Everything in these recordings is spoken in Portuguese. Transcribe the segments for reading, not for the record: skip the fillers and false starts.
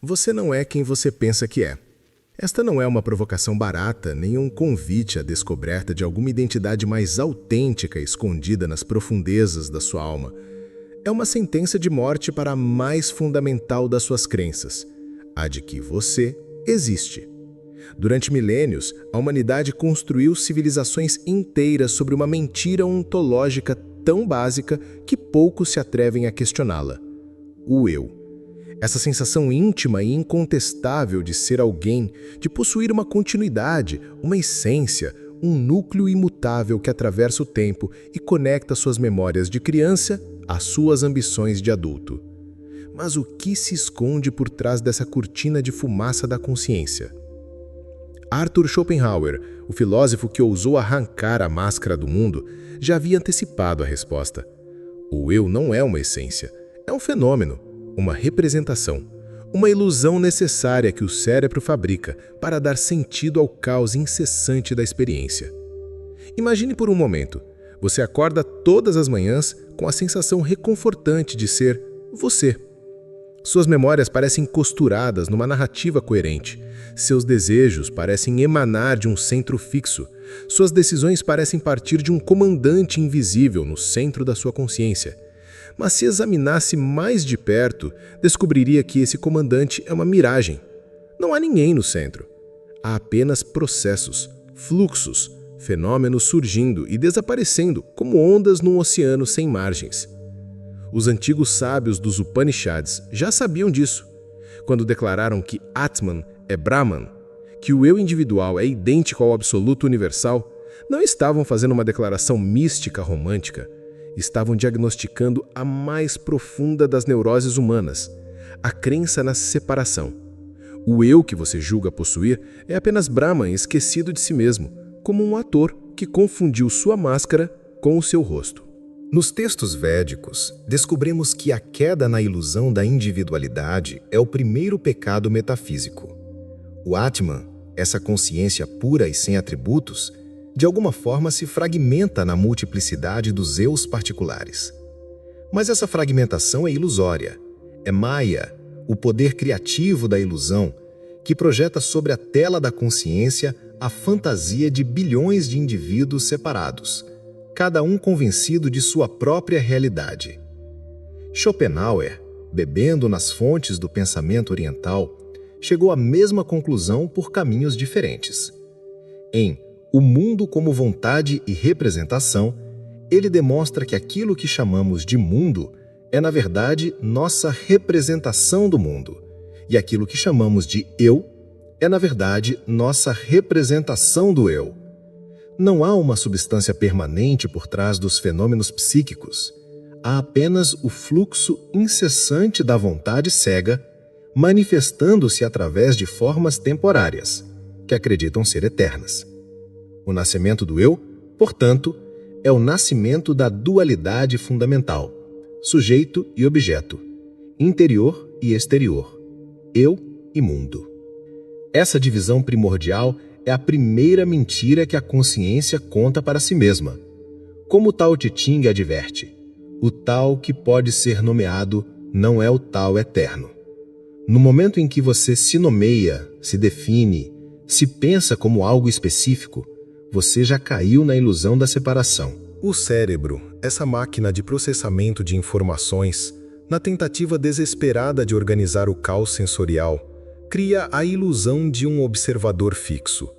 Você não é quem você pensa que é. Esta não é uma provocação barata, nem um convite à descoberta de alguma identidade mais autêntica escondida nas profundezas da sua alma. É uma sentença de morte para a mais fundamental das suas crenças, a de que você existe. Durante milênios, a humanidade construiu civilizações inteiras sobre uma mentira ontológica tão básica que poucos se atrevem a questioná-la: o eu. Essa sensação íntima e incontestável de ser alguém, de possuir uma continuidade, uma essência, um núcleo imutável que atravessa o tempo e conecta suas memórias de criança às suas ambições de adulto. Mas o que se esconde por trás dessa cortina de fumaça da consciência? Arthur Schopenhauer, o filósofo que ousou arrancar a máscara do mundo, já havia antecipado a resposta. O eu não é uma essência, é um fenômeno, uma representação, uma ilusão necessária que o cérebro fabrica para dar sentido ao caos incessante da experiência. Imagine por um momento, você acorda todas as manhãs com a sensação reconfortante de ser você. Suas memórias parecem costuradas numa narrativa coerente. Seus desejos parecem emanar de um centro fixo. Suas decisões parecem partir de um comandante invisível no centro da sua consciência. Mas se examinasse mais de perto, descobriria que esse comandante é uma miragem. Não há ninguém no centro. Há apenas processos, fluxos, fenômenos surgindo e desaparecendo como ondas num oceano sem margens. Os antigos sábios dos Upanishads já sabiam disso, quando declararam que Atman é Brahman, que o eu individual é idêntico ao absoluto universal. Não estavam fazendo uma declaração mística romântica, estavam diagnosticando a mais profunda das neuroses humanas, a crença na separação. O eu que você julga possuir é apenas Brahman esquecido de si mesmo, como um ator que confundiu sua máscara com o seu rosto. Nos textos védicos, descobrimos que a queda na ilusão da individualidade é o primeiro pecado metafísico. O Atman, essa consciência pura e sem atributos, de alguma forma se fragmenta na multiplicidade dos eus particulares. Mas essa fragmentação é ilusória. É Maya, o poder criativo da ilusão, que projeta sobre a tela da consciência a fantasia de bilhões de indivíduos separados, cada um convencido de sua própria realidade. Schopenhauer, bebendo nas fontes do pensamento oriental, chegou à mesma conclusão por caminhos diferentes. Em O Mundo como Vontade e Representação, ele demonstra que aquilo que chamamos de mundo é, na verdade, nossa representação do mundo, e aquilo que chamamos de eu é, na verdade, nossa representação do eu. Não há uma substância permanente por trás dos fenômenos psíquicos. Há apenas o fluxo incessante da vontade cega, manifestando-se através de formas temporárias, que acreditam ser eternas. O nascimento do eu, portanto, é o nascimento da dualidade fundamental, sujeito e objeto, interior e exterior, eu e mundo. Essa divisão primordial é a primeira mentira que a consciência conta para si mesma. Como Tao Te Ching adverte, o Tao que pode ser nomeado não é o Tao eterno. No momento em que você se nomeia, se define, se pensa como algo específico, você já caiu na ilusão da separação. O cérebro, essa máquina de processamento de informações, na tentativa desesperada de organizar o caos sensorial, cria a ilusão de um observador fixo.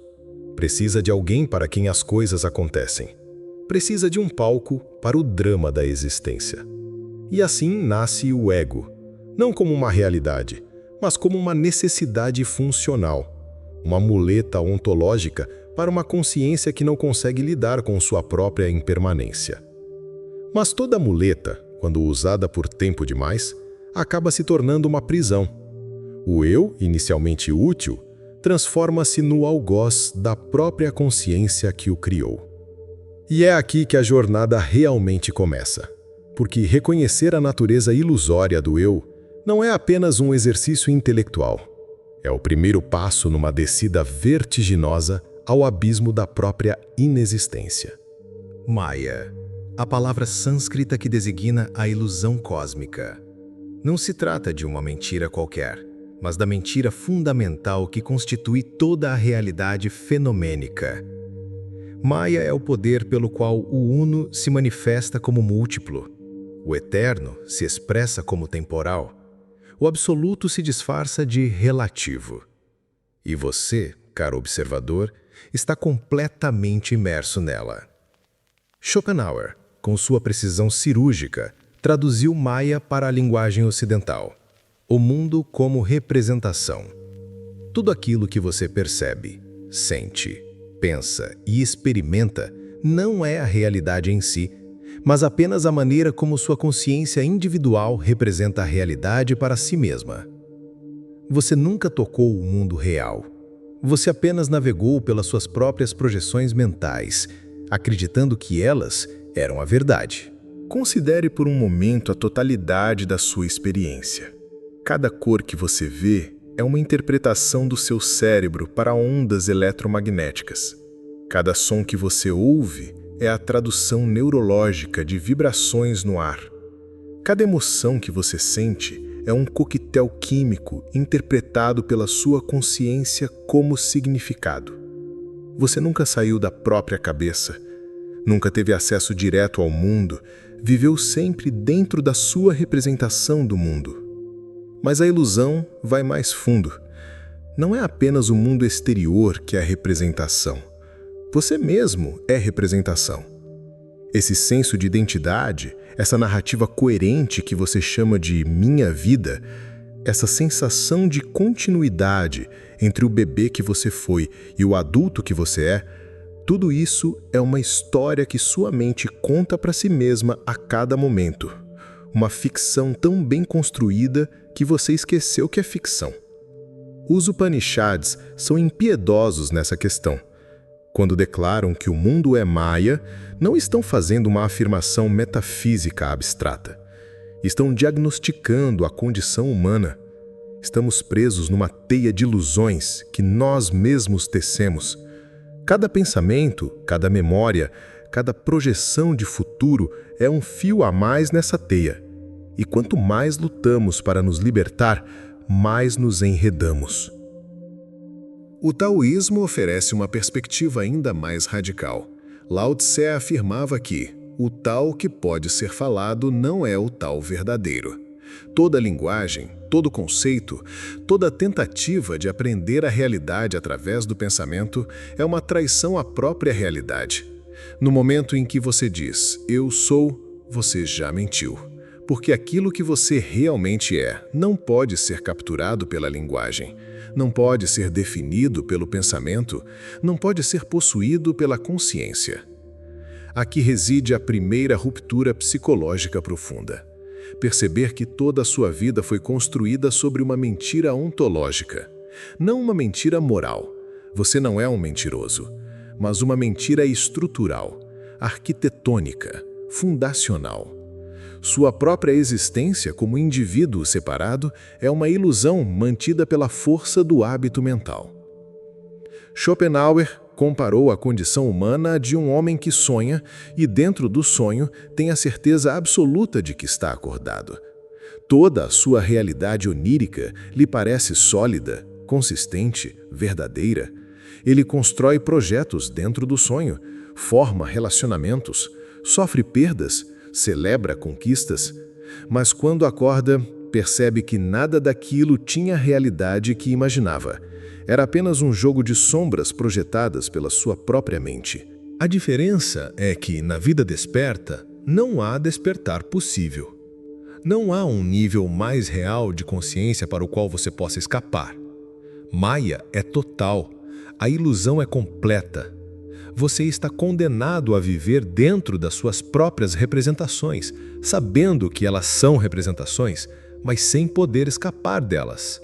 Precisa de alguém para quem as coisas acontecem. Precisa de um palco para o drama da existência. E assim nasce o ego, não como uma realidade, mas como uma necessidade funcional, uma muleta ontológica para uma consciência que não consegue lidar com sua própria impermanência. Mas toda muleta, quando usada por tempo demais, acaba se tornando uma prisão. O eu, inicialmente útil, transforma-se no algoz da própria consciência que o criou. E é aqui que a jornada realmente começa, porque reconhecer a natureza ilusória do eu não é apenas um exercício intelectual. É o primeiro passo numa descida vertiginosa ao abismo da própria inexistência. Maya, a palavra sânscrita que designa a ilusão cósmica. Não se trata de uma mentira qualquer, mas da mentira fundamental que constitui toda a realidade fenomênica. Maya é o poder pelo qual o uno se manifesta como múltiplo. O eterno se expressa como temporal. O absoluto se disfarça de relativo. E você, caro observador, está completamente imerso nela. Schopenhauer, com sua precisão cirúrgica, traduziu Maya para a linguagem ocidental. O mundo como representação. Tudo aquilo que você percebe, sente, pensa e experimenta não é a realidade em si, mas apenas a maneira como sua consciência individual representa a realidade para si mesma. Você nunca tocou o mundo real. Você apenas navegou pelas suas próprias projeções mentais, acreditando que elas eram a verdade. Considere por um momento a totalidade da sua experiência. Cada cor que você vê é uma interpretação do seu cérebro para ondas eletromagnéticas. Cada som que você ouve é a tradução neurológica de vibrações no ar. Cada emoção que você sente é um coquetel químico interpretado pela sua consciência como significado. Você nunca saiu da própria cabeça, nunca teve acesso direto ao mundo, viveu sempre dentro da sua representação do mundo. Mas a ilusão vai mais fundo. Não é apenas o mundo exterior que é a representação. Você mesmo é representação. Esse senso de identidade, essa narrativa coerente que você chama de minha vida, essa sensação de continuidade entre o bebê que você foi e o adulto que você é, tudo isso é uma história que sua mente conta para si mesma a cada momento. Uma ficção tão bem construída que você esqueceu que é ficção. Os Upanishads são impiedosos nessa questão. Quando declaram que o mundo é Maya, não estão fazendo uma afirmação metafísica abstrata. Estão diagnosticando a condição humana. Estamos presos numa teia de ilusões que nós mesmos tecemos. Cada pensamento, cada memória, cada projeção de futuro é um fio a mais nessa teia. E quanto mais lutamos para nos libertar, mais nos enredamos. O taoísmo oferece uma perspectiva ainda mais radical. Lao Tse afirmava que o Tao que pode ser falado não é o Tao verdadeiro. Toda linguagem, todo conceito, toda tentativa de aprender a realidade através do pensamento é uma traição à própria realidade. No momento em que você diz, eu sou, você já mentiu. Porque aquilo que você realmente é não pode ser capturado pela linguagem, não pode ser definido pelo pensamento, não pode ser possuído pela consciência. Aqui reside a primeira ruptura psicológica profunda. Perceber que toda a sua vida foi construída sobre uma mentira ontológica. Não uma mentira moral. Você não é um mentiroso, mas uma mentira estrutural, arquitetônica, fundacional. Sua própria existência como indivíduo separado é uma ilusão mantida pela força do hábito mental. Schopenhauer comparou a condição humana a de um homem que sonha e, dentro do sonho, tem a certeza absoluta de que está acordado. Toda a sua realidade onírica lhe parece sólida, consistente, verdadeira. Ele constrói projetos dentro do sonho, forma relacionamentos, sofre perdas, celebra conquistas, mas quando acorda, percebe que nada daquilo tinha a realidade que imaginava. Era apenas um jogo de sombras projetadas pela sua própria mente. A diferença é que, na vida desperta, não há despertar possível. Não há um nível mais real de consciência para o qual você possa escapar. Maya é total, a ilusão é completa. Você está condenado a viver dentro das suas próprias representações, sabendo que elas são representações, mas sem poder escapar delas.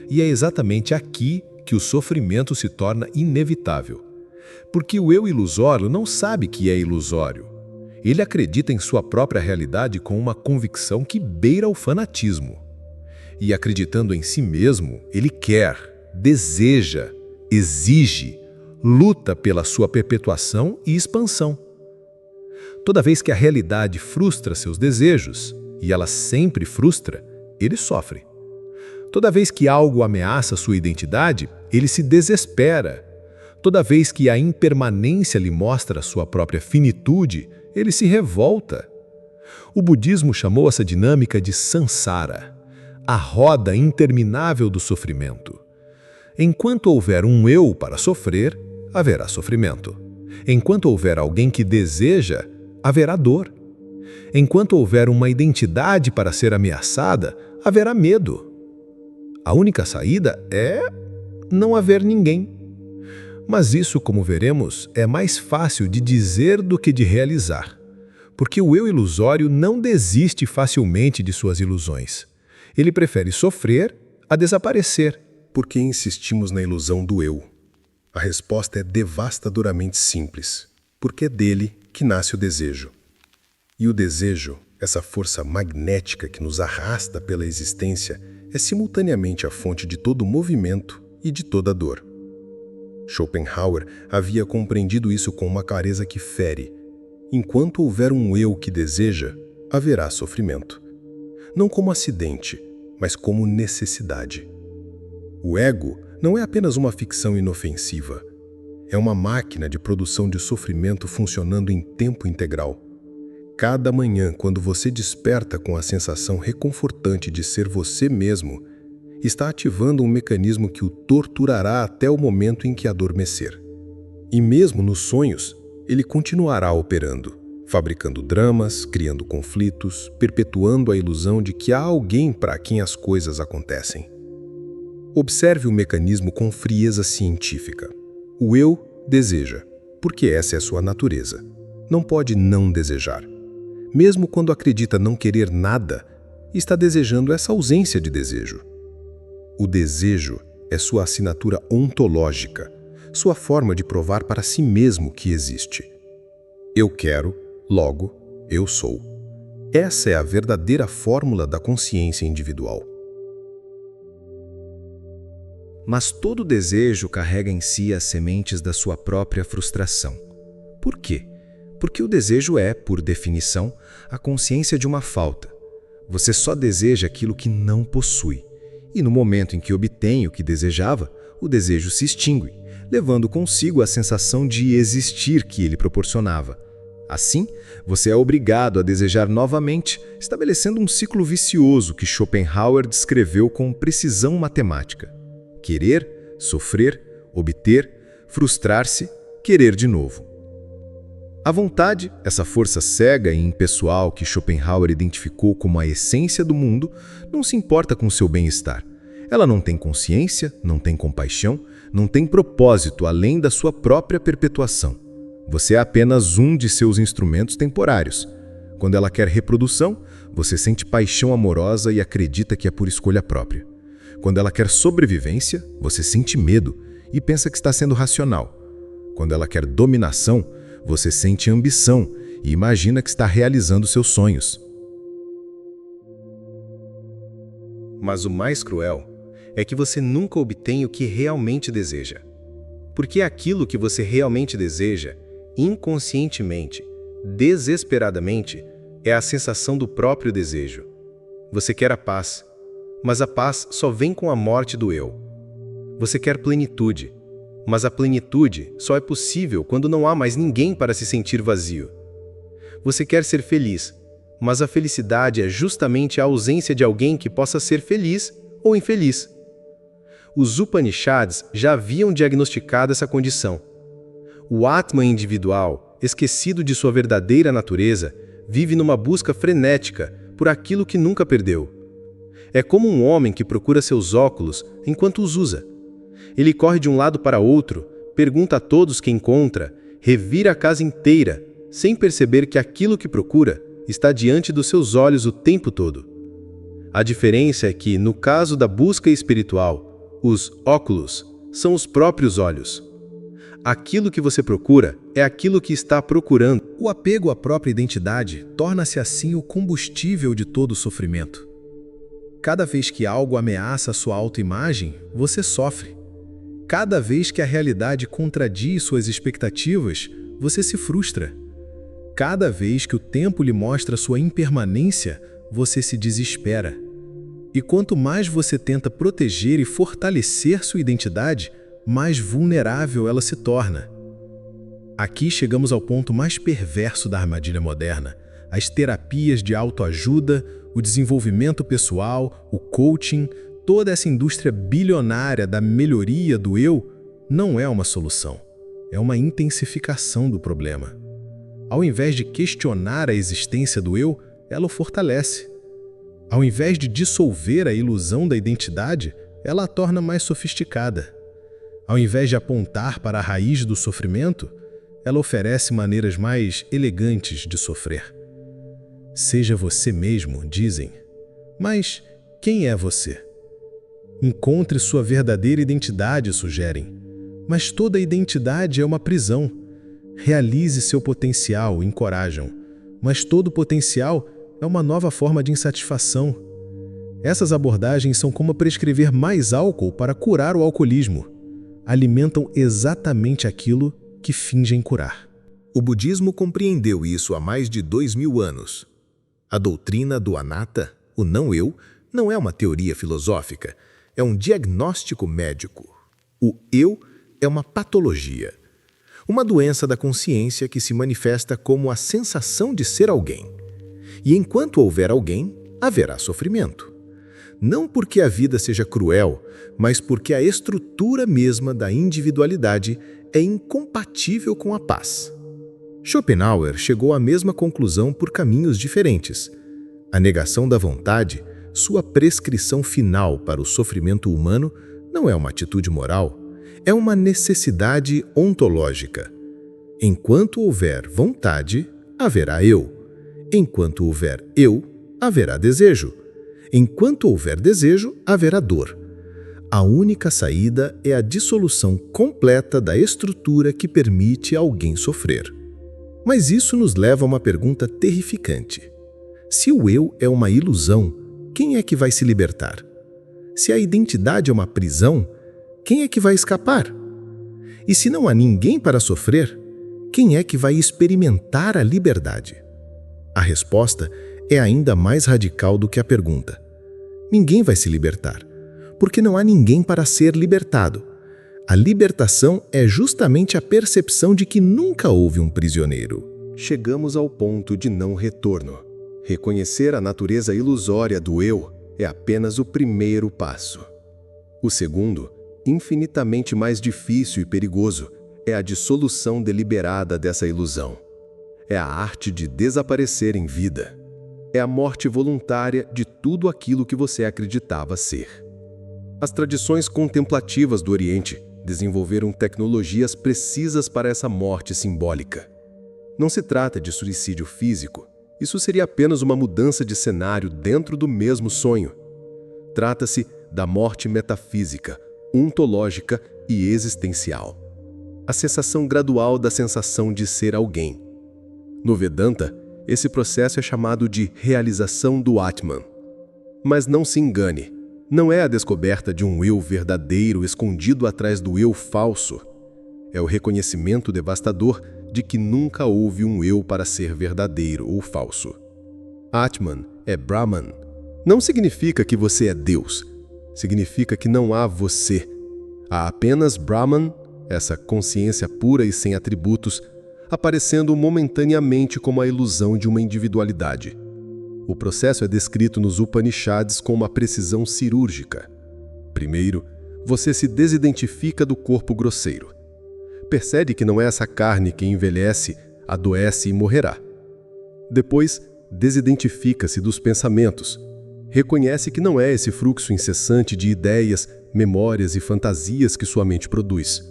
E é exatamente aqui que o sofrimento se torna inevitável. Porque o eu ilusório não sabe que é ilusório. Ele acredita em sua própria realidade com uma convicção que beira o fanatismo. E acreditando em si mesmo, ele quer, deseja, exige, luta pela sua perpetuação e expansão. Toda vez que a realidade frustra seus desejos, e ela sempre frustra, ele sofre. Toda vez que algo ameaça sua identidade, ele se desespera. Toda vez que a impermanência lhe mostra sua própria finitude, ele se revolta. O budismo chamou essa dinâmica de samsara, a roda interminável do sofrimento. Enquanto houver um eu para sofrer, haverá sofrimento. Enquanto houver alguém que deseja, haverá dor. Enquanto houver uma identidade para ser ameaçada, haverá medo. A única saída é não haver ninguém. Mas isso, como veremos, é mais fácil de dizer do que de realizar. Porque o eu ilusório não desiste facilmente de suas ilusões. Ele prefere sofrer a desaparecer. Por que insistimos na ilusão do eu? A resposta é devastadoramente simples, porque é dele que nasce o desejo. E o desejo, essa força magnética que nos arrasta pela existência, é simultaneamente a fonte de todo movimento e de toda dor. Schopenhauer havia compreendido isso com uma clareza que fere. Enquanto houver um eu que deseja, haverá sofrimento. Não como acidente, mas como necessidade. O ego não é apenas uma ficção inofensiva. É uma máquina de produção de sofrimento funcionando em tempo integral. Cada manhã, quando você desperta com a sensação reconfortante de ser você mesmo, está ativando um mecanismo que o torturará até o momento em que adormecer. E mesmo nos sonhos, ele continuará operando, fabricando dramas, criando conflitos, perpetuando a ilusão de que há alguém para quem as coisas acontecem. Observe o mecanismo com frieza científica. O eu deseja, porque essa é a sua natureza. Não pode não desejar. Mesmo quando acredita não querer nada, está desejando essa ausência de desejo. O desejo é sua assinatura ontológica, sua forma de provar para si mesmo que existe. Eu quero, logo, eu sou. Essa é a verdadeira fórmula da consciência individual. Mas todo desejo carrega em si as sementes da sua própria frustração. Por quê? Porque o desejo é, por definição, a consciência de uma falta. Você só deseja aquilo que não possui. E no momento em que obtém o que desejava, o desejo se extingue, levando consigo a sensação de existir que ele proporcionava. Assim, você é obrigado a desejar novamente, estabelecendo um ciclo vicioso que Schopenhauer descreveu com precisão matemática. Querer, sofrer, obter, frustrar-se, querer de novo. A vontade, essa força cega e impessoal que Schopenhauer identificou como a essência do mundo, não se importa com seu bem-estar. Ela não tem consciência, não tem compaixão, não tem propósito além da sua própria perpetuação. Você é apenas um de seus instrumentos temporários. Quando ela quer reprodução, você sente paixão amorosa e acredita que é por escolha própria. Quando ela quer sobrevivência, você sente medo e pensa que está sendo racional. Quando ela quer dominação, você sente ambição e imagina que está realizando seus sonhos. Mas o mais cruel é que você nunca obtém o que realmente deseja. Porque aquilo que você realmente deseja, inconscientemente, desesperadamente, é a sensação do próprio desejo. Você quer a paz, mas a paz só vem com a morte do eu. Você quer plenitude, mas a plenitude só é possível quando não há mais ninguém para se sentir vazio. Você quer ser feliz, mas a felicidade é justamente a ausência de alguém que possa ser feliz ou infeliz. Os Upanishads já haviam diagnosticado essa condição. O Atman individual, esquecido de sua verdadeira natureza, vive numa busca frenética por aquilo que nunca perdeu. É como um homem que procura seus óculos enquanto os usa. Ele corre de um lado para outro, pergunta a todos que encontra, revira a casa inteira, sem perceber que aquilo que procura está diante dos seus olhos o tempo todo. A diferença é que, no caso da busca espiritual, os óculos são os próprios olhos. Aquilo que você procura é aquilo que está procurando. O apego à própria identidade torna-se assim o combustível de todo o sofrimento. Cada vez que algo ameaça a sua autoimagem, você sofre. Cada vez que a realidade contradiz suas expectativas, você se frustra. Cada vez que o tempo lhe mostra sua impermanência, você se desespera. E quanto mais você tenta proteger e fortalecer sua identidade, mais vulnerável ela se torna. Aqui chegamos ao ponto mais perverso da armadilha moderna. As terapias de autoajuda, o desenvolvimento pessoal, o coaching, toda essa indústria bilionária da melhoria do eu não é uma solução. É uma intensificação do problema. Ao invés de questionar a existência do eu, ela o fortalece. Ao invés de dissolver a ilusão da identidade, ela a torna mais sofisticada. Ao invés de apontar para a raiz do sofrimento, ela oferece maneiras mais elegantes de sofrer. Seja você mesmo, dizem. Mas quem é você? Encontre sua verdadeira identidade, sugerem. Mas toda identidade é uma prisão. Realize seu potencial, encorajam. Mas todo potencial é uma nova forma de insatisfação. Essas abordagens são como prescrever mais álcool para curar o alcoolismo. Alimentam exatamente aquilo que fingem curar. O budismo compreendeu isso há mais de 2000 anos. A doutrina do anatta, o não-eu, não é uma teoria filosófica, é um diagnóstico médico. O eu é uma patologia, uma doença da consciência que se manifesta como a sensação de ser alguém. E enquanto houver alguém, haverá sofrimento. Não porque a vida seja cruel, mas porque a estrutura mesma da individualidade é incompatível com a paz. Schopenhauer chegou à mesma conclusão por caminhos diferentes. A negação da vontade, sua prescrição final para o sofrimento humano, não é uma atitude moral, é uma necessidade ontológica. Enquanto houver vontade, haverá eu. Enquanto houver eu, haverá desejo. Enquanto houver desejo, haverá dor. A única saída é a dissolução completa da estrutura que permite alguém sofrer. Mas isso nos leva a uma pergunta terrificante. Se o eu é uma ilusão, quem é que vai se libertar? Se a identidade é uma prisão, quem é que vai escapar? E se não há ninguém para sofrer, quem é que vai experimentar a liberdade? A resposta é ainda mais radical do que a pergunta. Ninguém vai se libertar, porque não há ninguém para ser libertado. A libertação é justamente a percepção de que nunca houve um prisioneiro. Chegamos ao ponto de não retorno. Reconhecer a natureza ilusória do eu é apenas o primeiro passo. O segundo, infinitamente mais difícil e perigoso, é a dissolução deliberada dessa ilusão. É a arte de desaparecer em vida. É a morte voluntária de tudo aquilo que você acreditava ser. As tradições contemplativas do Oriente desenvolveram tecnologias precisas para essa morte simbólica. Não se trata de suicídio físico. Isso seria apenas uma mudança de cenário dentro do mesmo sonho. Trata-se da morte metafísica, ontológica e existencial. A cessação gradual da sensação de ser alguém. No Vedanta, esse processo é chamado de realização do Atman. Mas não se engane, não é a descoberta de um eu verdadeiro escondido atrás do eu falso. É o reconhecimento devastador de que nunca houve um eu para ser verdadeiro ou falso. Atman é Brahman. Não significa que você é Deus. Significa que não há você. Há apenas Brahman, essa consciência pura e sem atributos, aparecendo momentaneamente como a ilusão de uma individualidade. O processo é descrito nos Upanishads com uma precisão cirúrgica. Primeiro, você se desidentifica do corpo grosseiro. Percebe que não é essa carne que envelhece, adoece e morrerá. Depois, desidentifica-se dos pensamentos. Reconhece que não é esse fluxo incessante de ideias, memórias e fantasias que sua mente produz.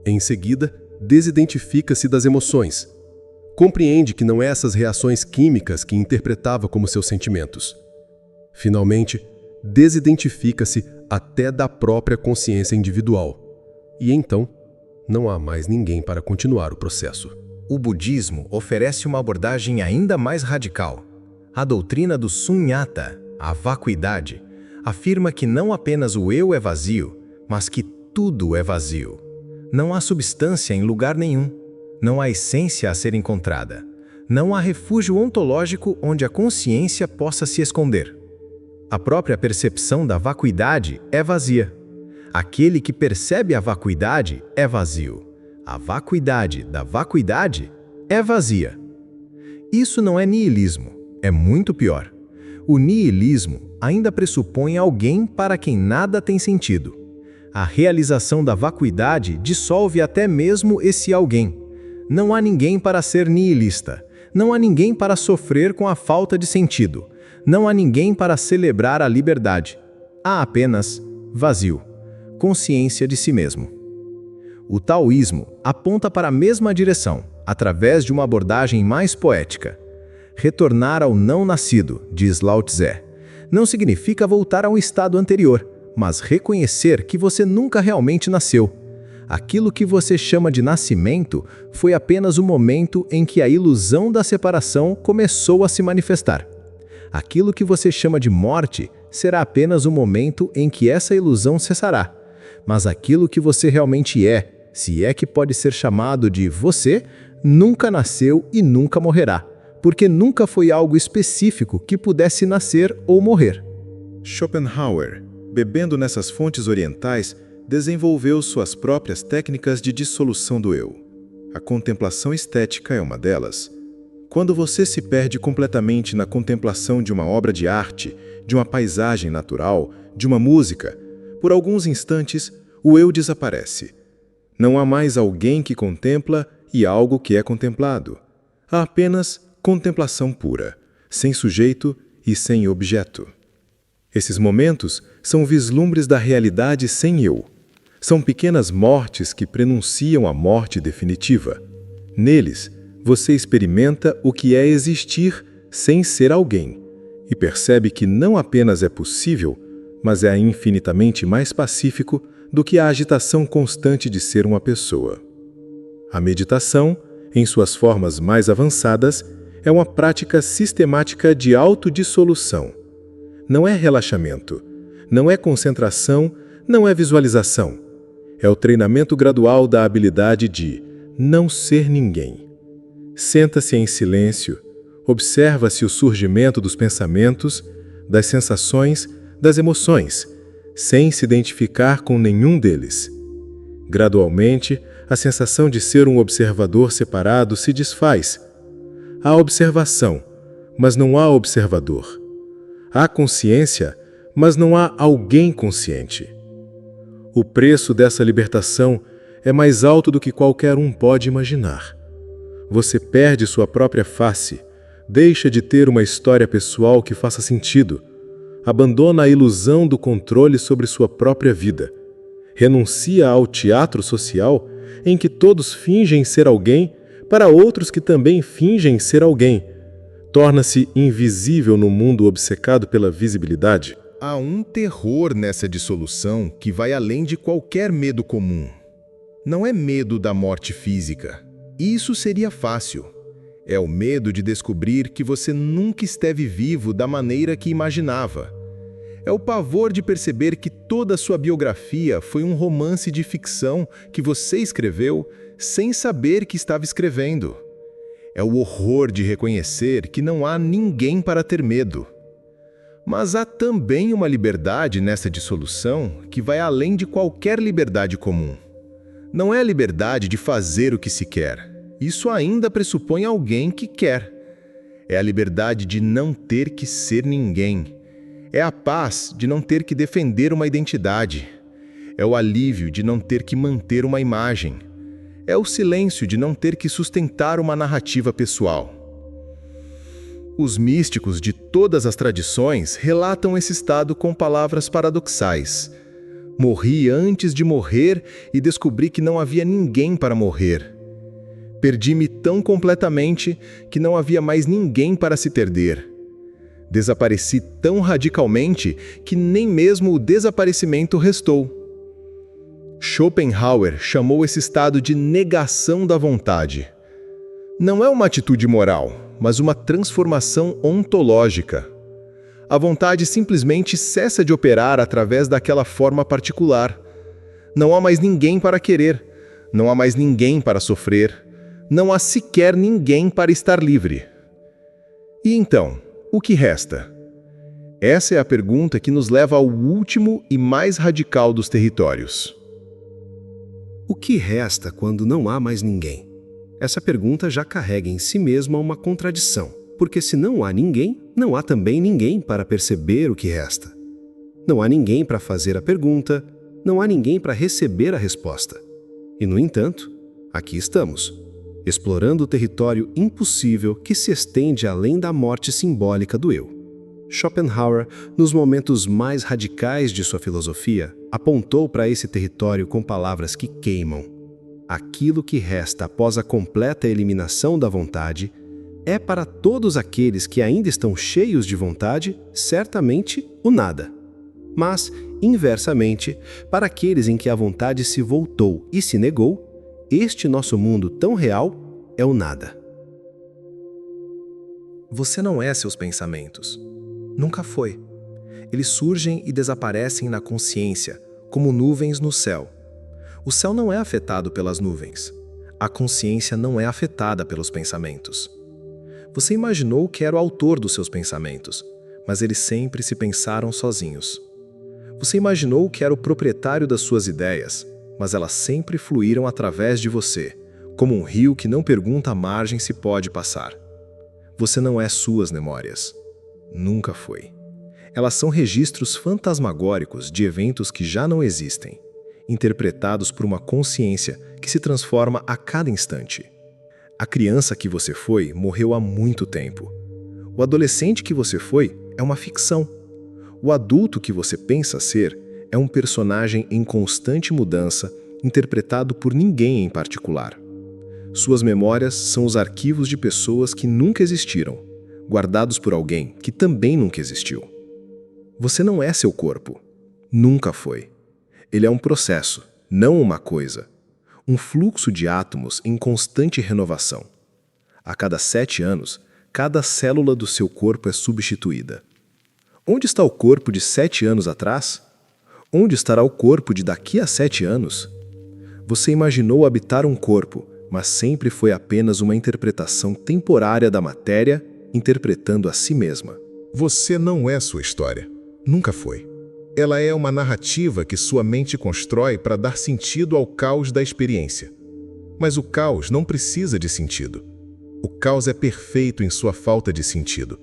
Em seguida, desidentifica-se das emoções. Compreende que não é essas reações químicas que interpretava como seus sentimentos. Finalmente, desidentifica-se até da própria consciência individual. E então, não há mais ninguém para continuar o processo. O budismo oferece uma abordagem ainda mais radical. A doutrina do sunyata, a vacuidade, afirma que não apenas o eu é vazio, mas que tudo é vazio. Não há substância em lugar nenhum. Não há essência a ser encontrada. Não há refúgio ontológico onde a consciência possa se esconder. A própria percepção da vacuidade é vazia. Aquele que percebe a vacuidade é vazio. A vacuidade da vacuidade é vazia. Isso não é niilismo, é muito pior. O niilismo ainda pressupõe alguém para quem nada tem sentido. A realização da vacuidade dissolve até mesmo esse alguém. Não há ninguém para ser nihilista. Não há ninguém para sofrer com a falta de sentido. Não há ninguém para celebrar a liberdade. Há apenas vazio, consciência de si mesmo. O taoísmo aponta para a mesma direção, através de uma abordagem mais poética. Retornar ao não nascido, diz Lao Tse, não significa voltar a um estado anterior, mas reconhecer que você nunca realmente nasceu. Aquilo que você chama de nascimento foi apenas o momento em que a ilusão da separação começou a se manifestar. Aquilo que você chama de morte será apenas o momento em que essa ilusão cessará. Mas aquilo que você realmente é, se é que pode ser chamado de você, nunca nasceu e nunca morrerá, porque nunca foi algo específico que pudesse nascer ou morrer. Schopenhauer, bebendo nessas fontes orientais, desenvolveu suas próprias técnicas de dissolução do eu. A contemplação estética é uma delas. Quando você se perde completamente na contemplação de uma obra de arte, de uma paisagem natural, de uma música, por alguns instantes, o eu desaparece. Não há mais alguém que contempla e algo que é contemplado. Há apenas contemplação pura, sem sujeito e sem objeto. Esses momentos são vislumbres da realidade sem eu. São pequenas mortes que prenunciam a morte definitiva. Neles, você experimenta o que é existir sem ser alguém e percebe que não apenas é possível, mas é infinitamente mais pacífico do que a agitação constante de ser uma pessoa. A meditação, em suas formas mais avançadas, é uma prática sistemática de autodissolução. Não é relaxamento, não é concentração, não é visualização. É o treinamento gradual da habilidade de não ser ninguém. Senta-se em silêncio, observa-se o surgimento dos pensamentos, das sensações, das emoções, sem se identificar com nenhum deles. Gradualmente, a sensação de ser um observador separado se desfaz. Há observação, mas não há observador. Há consciência, mas não há alguém consciente. O preço dessa libertação é mais alto do que qualquer um pode imaginar. Você perde sua própria face, deixa de ter uma história pessoal que faça sentido, abandona a ilusão do controle sobre sua própria vida, renuncia ao teatro social em que todos fingem ser alguém para outros que também fingem ser alguém, torna-se invisível no mundo obcecado pela visibilidade. Há um terror nessa dissolução que vai além de qualquer medo comum. Não é medo da morte física. Isso seria fácil. É o medo de descobrir que você nunca esteve vivo da maneira que imaginava. É o pavor de perceber que toda a sua biografia foi um romance de ficção que você escreveu sem saber que estava escrevendo. É o horror de reconhecer que não há ninguém para ter medo. Mas há também uma liberdade nessa dissolução que vai além de qualquer liberdade comum. Não é a liberdade de fazer o que se quer. Isso ainda pressupõe alguém que quer. É a liberdade de não ter que ser ninguém. É a paz de não ter que defender uma identidade. É o alívio de não ter que manter uma imagem. É o silêncio de não ter que sustentar uma narrativa pessoal. Os místicos de todas as tradições relatam esse estado com palavras paradoxais. Morri antes de morrer e descobri que não havia ninguém para morrer. Perdi-me tão completamente que não havia mais ninguém para se perder. Desapareci tão radicalmente que nem mesmo o desaparecimento restou. Schopenhauer chamou esse estado de negação da vontade. Não é uma atitude moral, mas uma transformação ontológica. A vontade simplesmente cessa de operar através daquela forma particular. Não há mais ninguém para querer, não há mais ninguém para sofrer, não há sequer ninguém para estar livre. E então, o que resta? Essa é a pergunta que nos leva ao último e mais radical dos territórios. O que resta quando não há mais ninguém? Essa pergunta já carrega em si mesma uma contradição, porque se não há ninguém, não há também ninguém para perceber o que resta. Não há ninguém para fazer a pergunta, não há ninguém para receber a resposta. E, no entanto, aqui estamos, explorando o território impossível que se estende além da morte simbólica do eu. Schopenhauer, nos momentos mais radicais de sua filosofia, apontou para esse território com palavras que queimam. Aquilo que resta após a completa eliminação da vontade é para todos aqueles que ainda estão cheios de vontade, certamente o nada. Mas, inversamente, para aqueles em que a vontade se voltou e se negou, este nosso mundo tão real é o nada. Você não é seus pensamentos. Nunca foi. Eles surgem e desaparecem na consciência, como nuvens no céu. O céu não é afetado pelas nuvens. A consciência não é afetada pelos pensamentos. Você imaginou que era o autor dos seus pensamentos, mas eles sempre se pensaram sozinhos. Você imaginou que era o proprietário das suas ideias, mas elas sempre fluíram através de você, como um rio que não pergunta à margem se pode passar. Você não é suas memórias. Nunca foi. Elas são registros fantasmagóricos de eventos que já não existem, interpretados por uma consciência que se transforma a cada instante. A criança que você foi morreu há muito tempo. O adolescente que você foi é uma ficção. O adulto que você pensa ser é um personagem em constante mudança, interpretado por ninguém em particular. Suas memórias são os arquivos de pessoas que nunca existiram, guardados por alguém que também nunca existiu. Você não é seu corpo. Nunca foi. Ele é um processo, não uma coisa. Um fluxo de átomos em constante renovação. A cada 7 anos, cada célula do seu corpo é substituída. Onde está o corpo de 7 anos atrás? Onde estará o corpo de daqui a 7 anos? Você imaginou habitar um corpo, mas sempre foi apenas uma interpretação temporária da matéria, interpretando a si mesma. Você não é sua história. Nunca foi. Ela é uma narrativa que sua mente constrói para dar sentido ao caos da experiência. Mas o caos não precisa de sentido. O caos é perfeito em sua falta de sentido.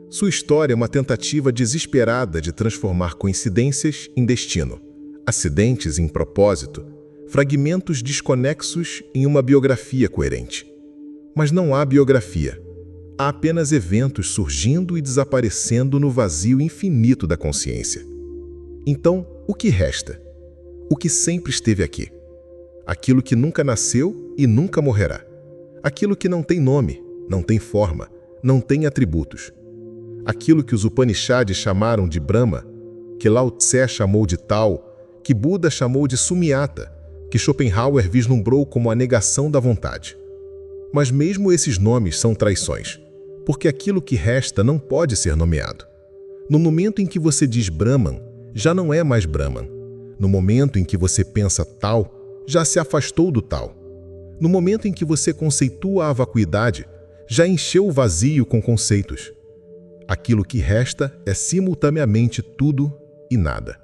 Sua história é uma tentativa desesperada de transformar coincidências em destino, acidentes em propósito, fragmentos desconexos em uma biografia coerente. Mas não há biografia. Há apenas eventos surgindo e desaparecendo no vazio infinito da consciência. Então, o que resta? O que sempre esteve aqui? Aquilo que nunca nasceu e nunca morrerá. Aquilo que não tem nome, não tem forma, não tem atributos. Aquilo que os Upanishads chamaram de Brahma, que Lao Tse chamou de Tao, que Buda chamou de Sumiata, que Schopenhauer vislumbrou como a negação da vontade. Mas mesmo esses nomes são traições, porque aquilo que resta não pode ser nomeado. No momento em que você diz Brahman, já não é mais Brahman. No momento em que você pensa tal, já se afastou do tal. No momento em que você conceitua a vacuidade, já encheu o vazio com conceitos. Aquilo que resta é simultaneamente tudo e nada.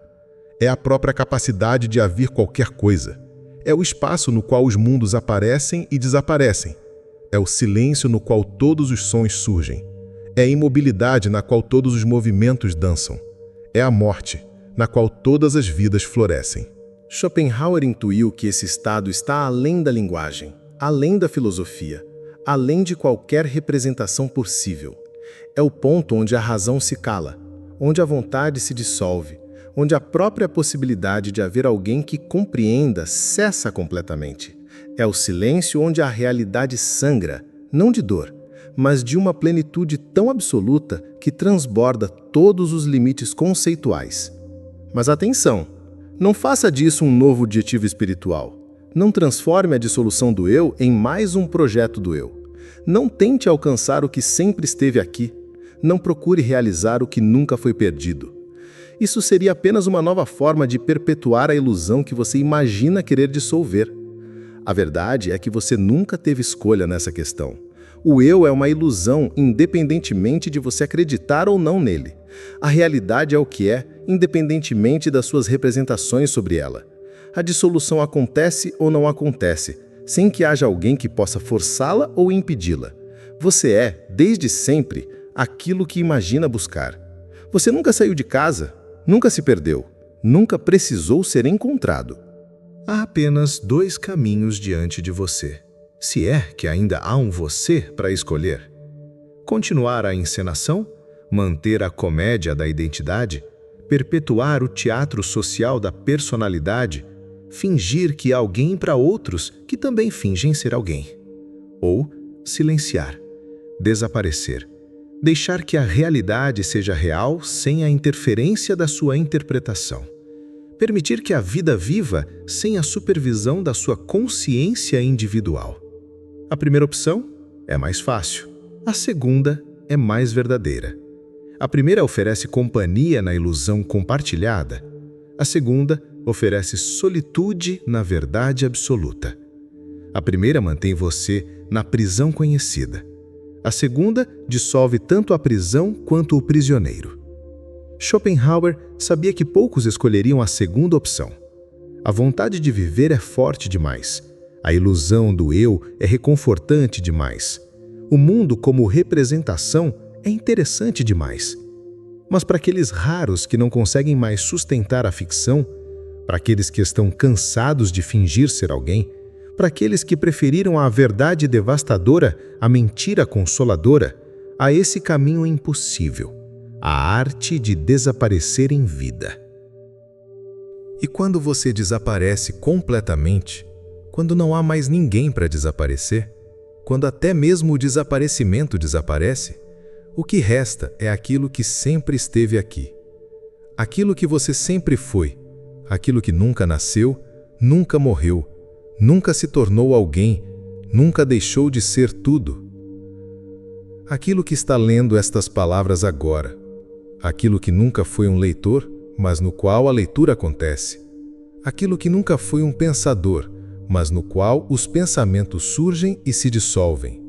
É a própria capacidade de haver qualquer coisa. É o espaço no qual os mundos aparecem e desaparecem. É o silêncio no qual todos os sons surgem. É a imobilidade na qual todos os movimentos dançam. É a morte, na qual todas as vidas florescem. Schopenhauer intuiu que esse estado está além da linguagem, além da filosofia, além de qualquer representação possível. É o ponto onde a razão se cala, onde a vontade se dissolve, onde a própria possibilidade de haver alguém que compreenda cessa completamente. É o silêncio onde a realidade sangra, não de dor, mas de uma plenitude tão absoluta que transborda todos os limites conceituais. Mas atenção, não faça disso um novo objetivo espiritual. Não transforme a dissolução do eu em mais um projeto do eu. Não tente alcançar o que sempre esteve aqui. Não procure realizar o que nunca foi perdido. Isso seria apenas uma nova forma de perpetuar a ilusão que você imagina querer dissolver. A verdade é que você nunca teve escolha nessa questão. O eu é uma ilusão independentemente de você acreditar ou não nele. A realidade é o que é, independentemente das suas representações sobre ela. A dissolução acontece ou não acontece, sem que haja alguém que possa forçá-la ou impedi-la. Você é, desde sempre, aquilo que imagina buscar. Você nunca saiu de casa, nunca se perdeu, nunca precisou ser encontrado. Há apenas 2 caminhos diante de você, se é que ainda há um você para escolher. Continuar a encenação, manter a comédia da identidade, perpetuar o teatro social da personalidade, fingir que há alguém para outros que também fingem ser alguém. Ou silenciar, desaparecer, deixar que a realidade seja real sem a interferência da sua interpretação. Permitir que a vida viva sem a supervisão da sua consciência individual. A primeira opção é mais fácil. A segunda é mais verdadeira. A primeira oferece companhia na ilusão compartilhada. A segunda oferece solitude na verdade absoluta. A primeira mantém você na prisão conhecida. A segunda dissolve tanto a prisão quanto o prisioneiro. Schopenhauer sabia que poucos escolheriam a segunda opção. A vontade de viver é forte demais. A ilusão do eu é reconfortante demais. O mundo como representação é interessante demais. Mas para aqueles raros que não conseguem mais sustentar a ficção, para aqueles que estão cansados de fingir ser alguém, para aqueles que preferiram a verdade devastadora à mentira consoladora, há esse caminho impossível. A arte de desaparecer em vida. E quando você desaparece completamente, quando não há mais ninguém para desaparecer, quando até mesmo o desaparecimento desaparece, o que resta é aquilo que sempre esteve aqui. Aquilo que você sempre foi, aquilo que nunca nasceu, nunca morreu, nunca se tornou alguém, nunca deixou de ser tudo. Aquilo que está lendo estas palavras agora, aquilo que nunca foi um leitor, mas no qual a leitura acontece. Aquilo que nunca foi um pensador, mas no qual os pensamentos surgem e se dissolvem.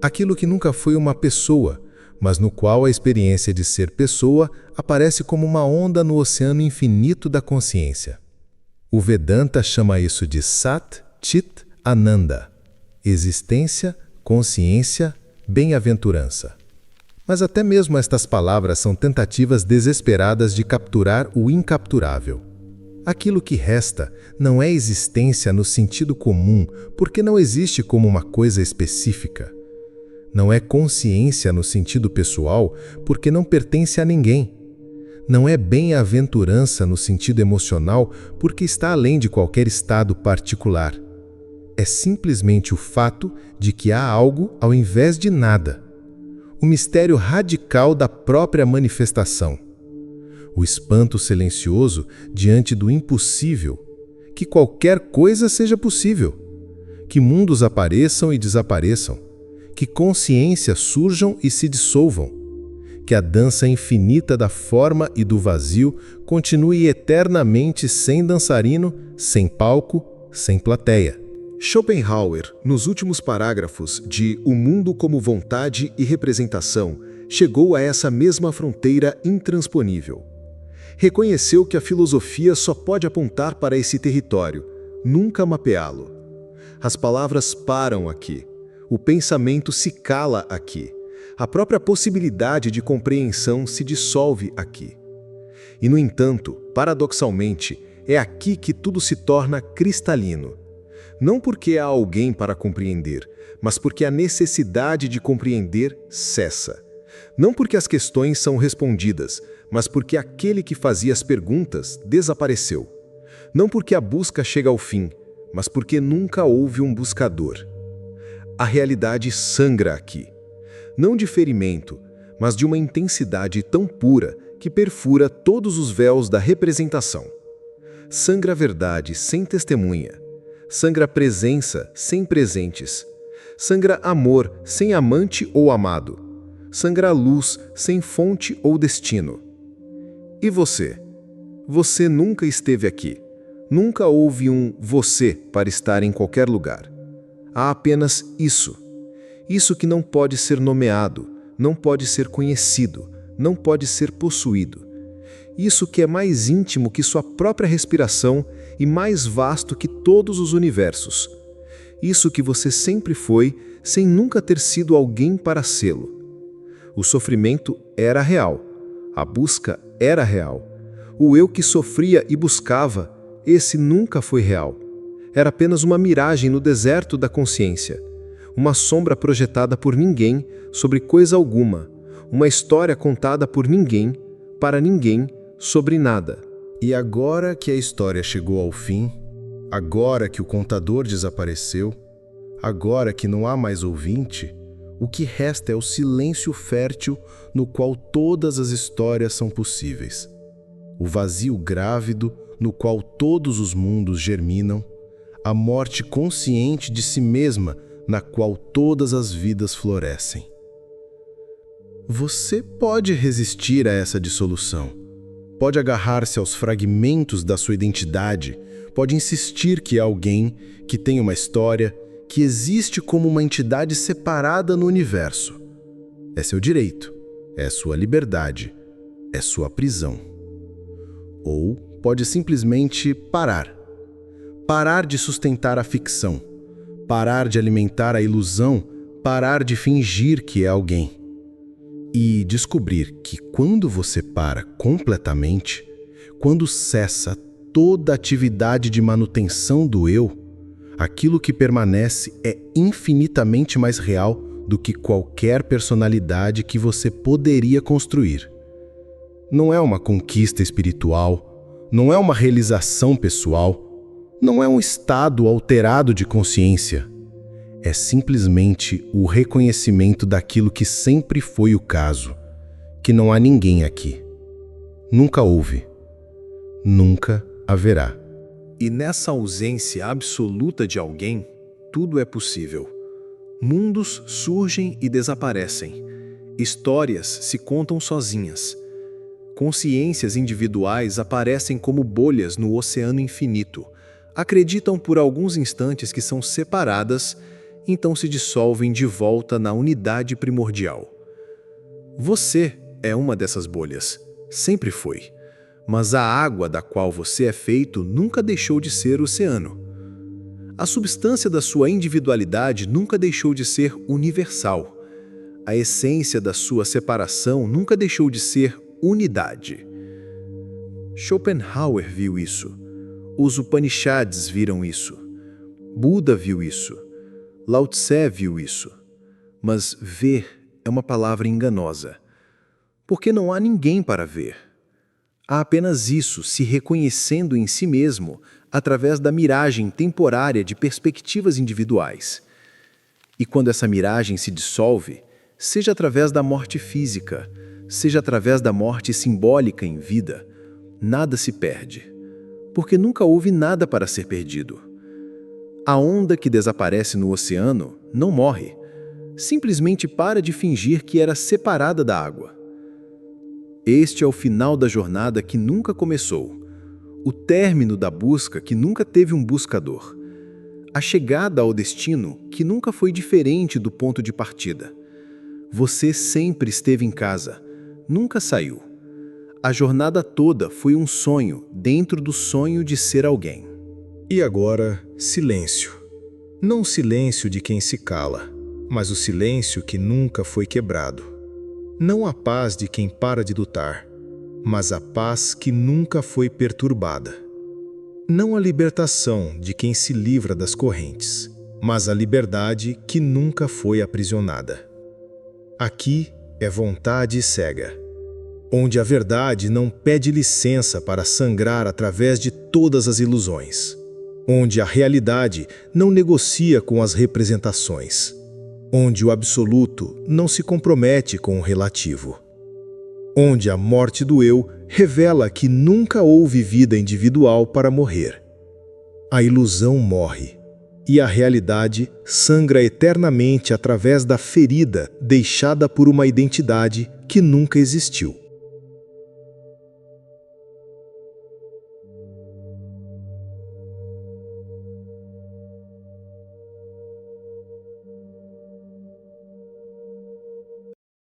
Aquilo que nunca foi uma pessoa, mas no qual a experiência de ser pessoa aparece como uma onda no oceano infinito da consciência. O Vedanta chama isso de Sat Chit Ananda, existência, consciência, bem-aventurança. Mas até mesmo estas palavras são tentativas desesperadas de capturar o incapturável. Aquilo que resta não é existência no sentido comum, porque não existe como uma coisa específica. Não é consciência no sentido pessoal, porque não pertence a ninguém. Não é bem-aventurança no sentido emocional, porque está além de qualquer estado particular. É simplesmente o fato de que há algo ao invés de nada. O mistério radical da própria manifestação. O espanto silencioso diante do impossível, que qualquer coisa seja possível, que mundos apareçam e desapareçam, que consciências surjam e se dissolvam, que a dança infinita da forma e do vazio continue eternamente sem dançarino, sem palco, sem plateia. Schopenhauer, nos últimos parágrafos de O Mundo como Vontade e Representação, chegou a essa mesma fronteira intransponível. Reconheceu que a filosofia só pode apontar para esse território, nunca mapeá-lo. As palavras param aqui. O pensamento se cala aqui. A própria possibilidade de compreensão se dissolve aqui. E, no entanto, paradoxalmente, é aqui que tudo se torna cristalino. Não porque há alguém para compreender, mas porque a necessidade de compreender cessa. Não porque as questões são respondidas, mas porque aquele que fazia as perguntas desapareceu. Não porque a busca chega ao fim, mas porque nunca houve um buscador. A realidade sangra aqui. Não de ferimento, mas de uma intensidade tão pura que perfura todos os véus da representação. Sangra a verdade sem testemunha. Sangra presença sem presentes. Sangra amor sem amante ou amado. Sangra luz sem fonte ou destino. E você? Você nunca esteve aqui. Nunca houve um você para estar em qualquer lugar. Há apenas isso. Isso que não pode ser nomeado, não pode ser conhecido, não pode ser possuído. Isso que é mais íntimo que sua própria respiração e mais vasto que todos os universos. Isso que você sempre foi, sem nunca ter sido alguém para sê-lo. O sofrimento era real. A busca era real. O eu que sofria e buscava, esse nunca foi real. Era apenas uma miragem no deserto da consciência. Uma sombra projetada por ninguém sobre coisa alguma. Uma história contada por ninguém, para ninguém, sobre nada. E agora que a história chegou ao fim, agora que o contador desapareceu, agora que não há mais ouvinte, o que resta é o silêncio fértil no qual todas as histórias são possíveis. O vazio grávido no qual todos os mundos germinam, a morte consciente de si mesma na qual todas as vidas florescem. Você pode resistir a essa dissolução. Pode agarrar-se aos fragmentos da sua identidade, pode insistir que é alguém, que tem uma história, que existe como uma entidade separada no universo. É seu direito, é sua liberdade, é sua prisão. Ou pode simplesmente parar. Parar de sustentar a ficção, parar de alimentar a ilusão, parar de fingir que é alguém. E descobrir que quando você para completamente, quando cessa toda atividade de manutenção do eu, aquilo que permanece é infinitamente mais real do que qualquer personalidade que você poderia construir. Não é uma conquista espiritual, não é uma realização pessoal, não é um estado alterado de consciência. É simplesmente o reconhecimento daquilo que sempre foi o caso, que não há ninguém aqui. Nunca houve. Nunca haverá. E nessa ausência absoluta de alguém, tudo é possível. Mundos surgem e desaparecem. Histórias se contam sozinhas. Consciências individuais aparecem como bolhas no oceano infinito. Acreditam por alguns instantes que são separadas, então se dissolvem de volta na unidade primordial. Você é uma dessas bolhas. Sempre foi. Mas a água da qual você é feito nunca deixou de ser oceano. A substância da sua individualidade nunca deixou de ser universal. A essência da sua separação nunca deixou de ser unidade. Schopenhauer viu isso. Os Upanishads viram isso. Buda viu isso. Lao Tse viu isso. Mas ver é uma palavra enganosa. Porque não há ninguém para ver. Há apenas isso se reconhecendo em si mesmo através da miragem temporária de perspectivas individuais. E quando essa miragem se dissolve, seja através da morte física, seja através da morte simbólica em vida, nada se perde. Porque nunca houve nada para ser perdido. A onda que desaparece no oceano não morre, simplesmente para de fingir que era separada da água. Este é o final da jornada que nunca começou, o término da busca que nunca teve um buscador, a chegada ao destino que nunca foi diferente do ponto de partida. Você sempre esteve em casa, nunca saiu. A jornada toda foi um sonho dentro do sonho de ser alguém. E agora, silêncio. Não o silêncio de quem se cala, mas o silêncio que nunca foi quebrado. Não a paz de quem para de lutar, mas a paz que nunca foi perturbada. Não a libertação de quem se livra das correntes, mas a liberdade que nunca foi aprisionada. Aqui é vontade cega, onde a verdade não pede licença para sangrar através de todas as ilusões, onde a realidade não negocia com as representações, onde o absoluto não se compromete com o relativo, onde a morte do eu revela que nunca houve vida individual para morrer. A ilusão morre, e a realidade sangra eternamente através da ferida deixada por uma identidade que nunca existiu.